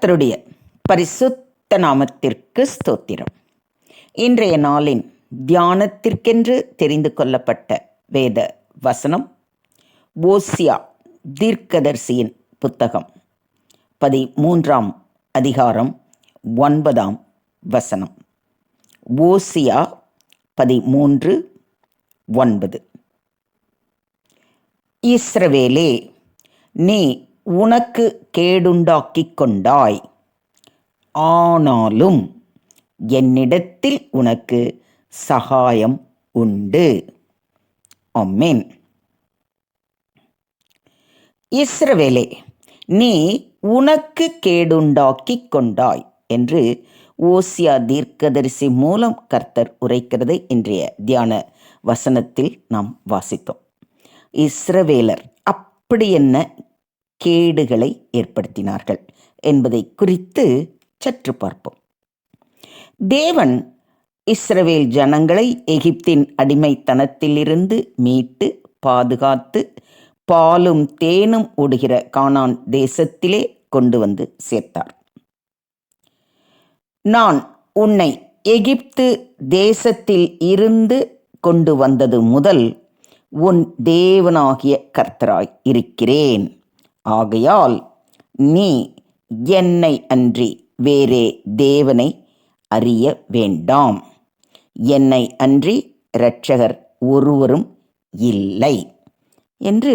கர்த்தருடைய பரிசுத்த நாமத்திற்கு ஸ்தோத்திரம். இன்றைய நாளின் தியானத்திற்கென்று தெரிந்து கொள்ளப்பட்ட வேத வசனம் ஓசியா தீர்க்கதரிசியின் புத்தகம் 13ஆம் அதிகாரம் 9ஆம் வசனம். ஓசியா 13:9. இஸ்ரவேலே, நீ உனக்கு கேடுண்டாக்கிக் கொண்டாய், ஆனாலும் என்னிடத்தில் உனக்கு சகாயம் உண்டு. ஆமென். இஸ்ரவேலே, நீ உனக்கு கேடுண்டாக்கிக் கொண்டாய் என்று ஓசியா தீர்க்கதரிசி மூலம் கர்த்தர் உரைக்கிறதை இன்றைய தியான வசனத்தில் நாம் வாசித்தோம். இஸ்ரவேலர் அப்படி என்ன கேடுகளை ஏற்படுத்தினார்கள் என்பதை குறித்து சற்று பார்ப்போம். தேவன் இஸ்ரவேல் ஜனங்களை எகிப்தின் அடிமைத்தனத்திலிருந்து மீட்டு பாதுகாத்து பாலும் தேனும் ஓடுகிற கானான் தேசத்திலே கொண்டு வந்து சேர்த்தார். நான் உன்னை எகிப்து தேசத்தில் இருந்து கொண்டு வந்தது முதல் உன் தேவனாகிய கர்த்தராய் இருக்கிறேன். ஆகையால் நீ என்னை அன்றி வேறே தேவனை அறிய வேண்டாம். என்னை அன்றி இரட்சகர் ஒருவரும் இல்லை என்று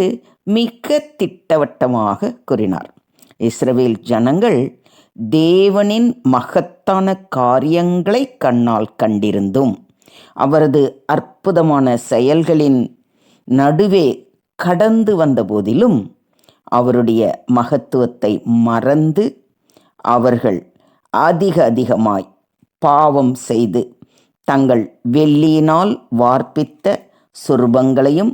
மிக திட்டவட்டமாக கூறினார். இஸ்ரவேல் ஜனங்கள் தேவனின் மகத்தான காரியங்களை கண்ணால் கண்டிருந்தும் அவரது அற்புதமான செயல்களின் நடுவே கடந்து வந்த போதிலும் அவருடைய மகத்துவத்தை மறந்து அவர்கள் அதிகமாய் பாவம் செய்து தங்கள் வெள்ளியினால் வார்ப்பித்த சொரூபங்களையும்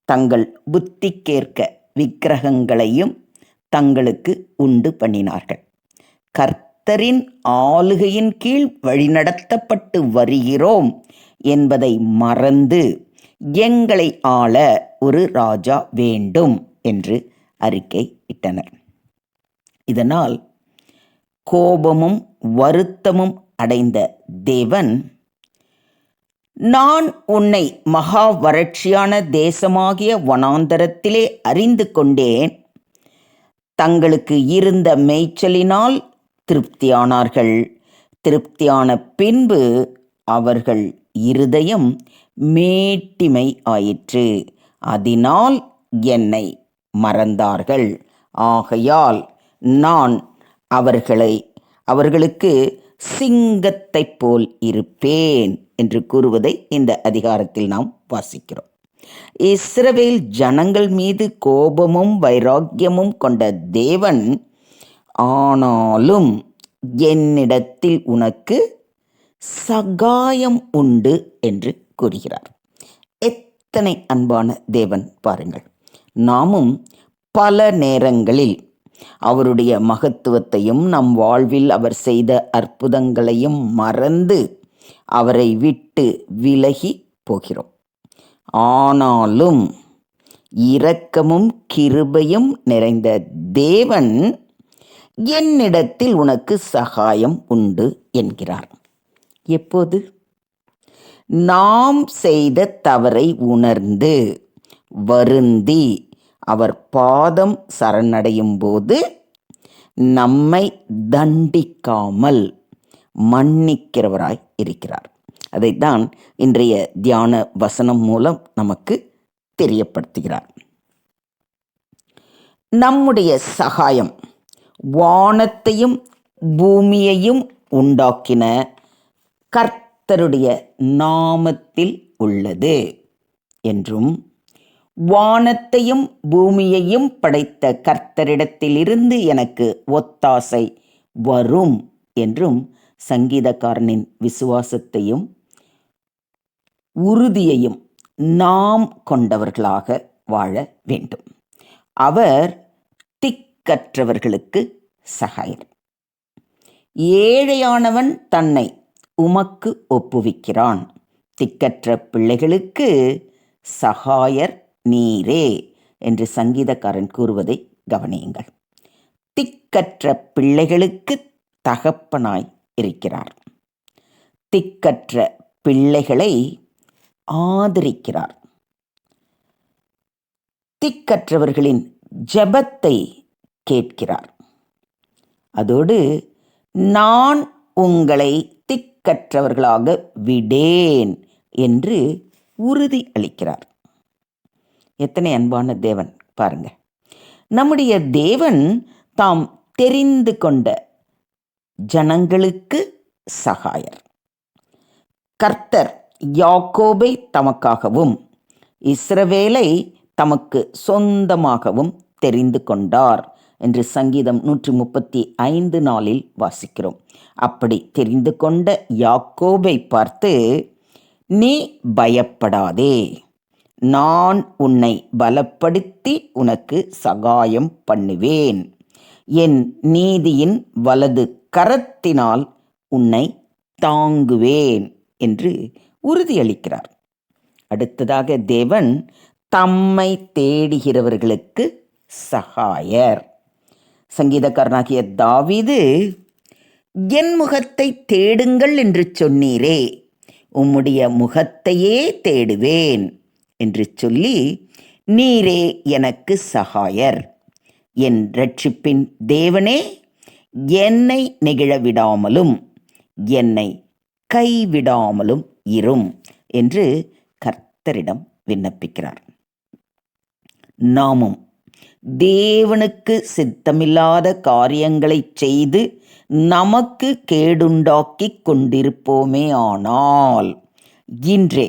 தங்கள் புத்திக்கேற்க விக்கிரகங்களையும் தங்களுக்கு உண்டு பண்ணினார்கள். கர்த்தரின் ஆளுகையின் கீழ் வழிநடத்தப்பட்டு வருகிறோம் என்பதை மறந்து எங்களை ஆள ஒரு ராஜா வேண்டும் என்று அறிக்கை இட்டனர். இதனால் கோபமும் வருத்தமும் அடைந்த தேவன், நான் உன்னை மகா வறட்சியான தேசமாகிய வனாந்தரத்திலே அறிந்து கொண்டேன். தங்களுக்கு இருந்த மேய்ச்சலினால் திருப்தியானார்கள். திருப்தியான பின்பு அவர்கள் இருதயம் மேட்டிமை ஆயிற்று. அதனால் என்னை மறந்தார்கள். ஆகையால் நான் அவர்களுக்கு சிங்கத்தைப் போல் இருப்பேன் என்று கூறுவதை இந்த அதிகாரத்தில் நாம் வாசிக்கிறோம். இஸ்ரவேல் ஜனங்கள் மீது கோபமும் வைராக்கியமும் கொண்ட தேவன், ஆனாலும் என்னிடத்தில் உனக்கு சகாயம் உண்டு என்று கூறுகிறார். எத்தனை அன்பான தேவன் பாருங்கள். நாமும் பல நேரங்களில் அவருடைய மகத்துவத்தையும் நம் வாழ்வில் அவர் செய்த அற்புதங்களையும் மறந்து அவரை விட்டு விலகி போகிறோம். ஆனாலும் இரக்கமும் கிருபையும் நிறைந்த தேவன், என்னிடத்தில் உனக்கு சகாயம் உண்டு என்கிறார். எப்போது? நாம் செய்த தவறை உணர்ந்து வருந்தி அவர் பாதம் சரணடையும் போது நம்மை தண்டிக்காமல் மன்னிக்கிறவராய் இருக்கிறார். அதைத்தான் இன்றைய தியான வசனம் மூலம் நமக்கு தெரியப்படுத்துகிறார். நம்முடைய சகாயம் வானத்தையும் பூமியையும் உண்டாக்கின கர்த்தருடைய நாமத்தில் உள்ளது என்றும், வானத்தையும் பூமியையும் படைத்த கர்த்தரிடத்திலிருந்து எனக்கு ஒத்தாசை வரும் என்றும் சங்கீதக்காரனின் விசுவாசத்தையும் உறுதியையும் நாம் கொண்டவர்களாக வாழ வேண்டும். அவர் திக்கற்றவர்களுக்கு சகாயர். ஏழையானவன் தன்னை உமக்கு ஒப்புவிக்கிறான். திக்கற்ற பிள்ளைகளுக்கு சகாயர் நீரே என்று சங்கீதக்காரன் கூறுவதை கவனியுங்கள். திக்கற்ற பிள்ளைகளுக்கு தகப்பனாய் இருக்கிறார். திக்கற்ற பிள்ளைகளை ஆதரிக்கிறார். திக்கற்றவர்களின் ஜெபத்தை கேட்கிறார். அதோடு நான் உங்களை திக்கற்றவர்களாக விடேன் என்று உறுதி அளிக்கிறார். எத்தனை அன்பான தேவன் பாருங்க. நம்முடைய தேவன் தாம் தெரிந்து கொண்ட ஜனங்களுக்கு சகாயர். கர்த்தர் யாக்கோபை தமக்காகவும் இஸ்ரவேலை தமக்கு சொந்தமாகவும் தெரிந்து கொண்டார் என்று சங்கீதம் 135:4 வாசிக்கிறோம். அப்படி தெரிந்து கொண்ட யாக்கோபை பார்த்து, நீ பயப்படாதே, நான் உன்னை பலப்படுத்தி உனக்கு சகாயம் பண்ணுவேன், என் நீதியின் வலது கரத்தினால் உன்னை தாங்குவேன் என்று உறுதியளிக்கிறார். அடுத்ததாக தேவன் தம்மை தேடுகிறவர்களுக்கு சகாயர். சங்கீதக்காரனாகிய தாவீது, என் முகத்தை தேடுங்கள் என்று சொன்னீரே, உம்முடைய முகத்தையே தேடுவேன் என்று சொல்லி, நீரே எனக்கு சகாயர், என் இரட்சிப்பின் தேவனே, என்னை நெகிழ விடாமலும் என்னை கைவிடாமலும் இரும் என்று கர்த்தரிடம் விண்ணப்பிக்கிறார். நாமும் தேவனுக்கு சித்தமில்லாத காரியங்களை செய்து நமக்கு கேடுண்டாக்கி கொண்டிருப்போமே ஆனால், இன்றே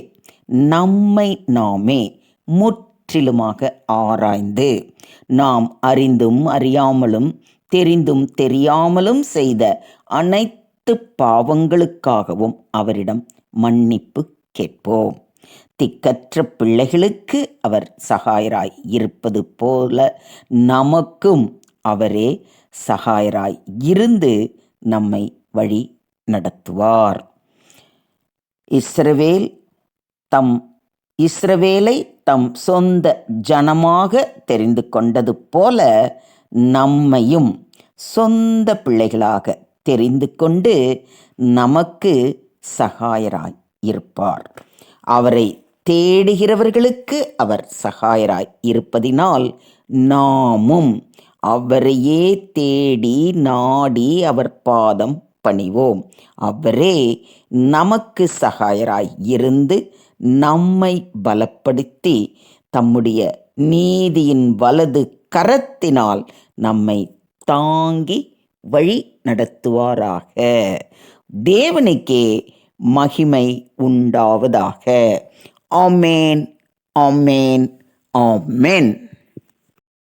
நம்மை நாமே முற்றிலுமாக ஆராய்ந்து, நாம் அறிந்தும் அறியாமலும் தெரிந்தும் தெரியாமலும் செய்த அனைத்து பாவங்களுக்காகவும் அவரிடம் மன்னிப்பு கேட்போம். திக்கற்ற பிள்ளைகளுக்கு அவர் சகாயராய் இருப்பது போல நமக்கும் அவரே சகாயராய் இருந்து நம்மை வழி நடத்துவார். இஸ்ரவேலை தம் சொந்த ஜனமாக தெரிந்து கொண்டது போல நம்மையும் சொந்த பிள்ளைகளாக தெரிந்து கொண்டு நமக்கு சகாயராய் இருப்பார். அவரை தேடுகிறவர்களுக்கு அவர் சகாயராய் இருப்பதினால் நாமும் அவரையே தேடி நாடி அவர் பாதம் பணிவோம். அவரே நமக்கு சகாயராய் இருந்து நம்மை பலப்படுத்தி தம்முடைய நீதியின் வலது கரத்தினால் நம்மை தாங்கி வழி நடத்துவாராக. தேவனுக்கே மகிமை உண்டாவதாக. ஆமென், ஆமென், ஆமென்.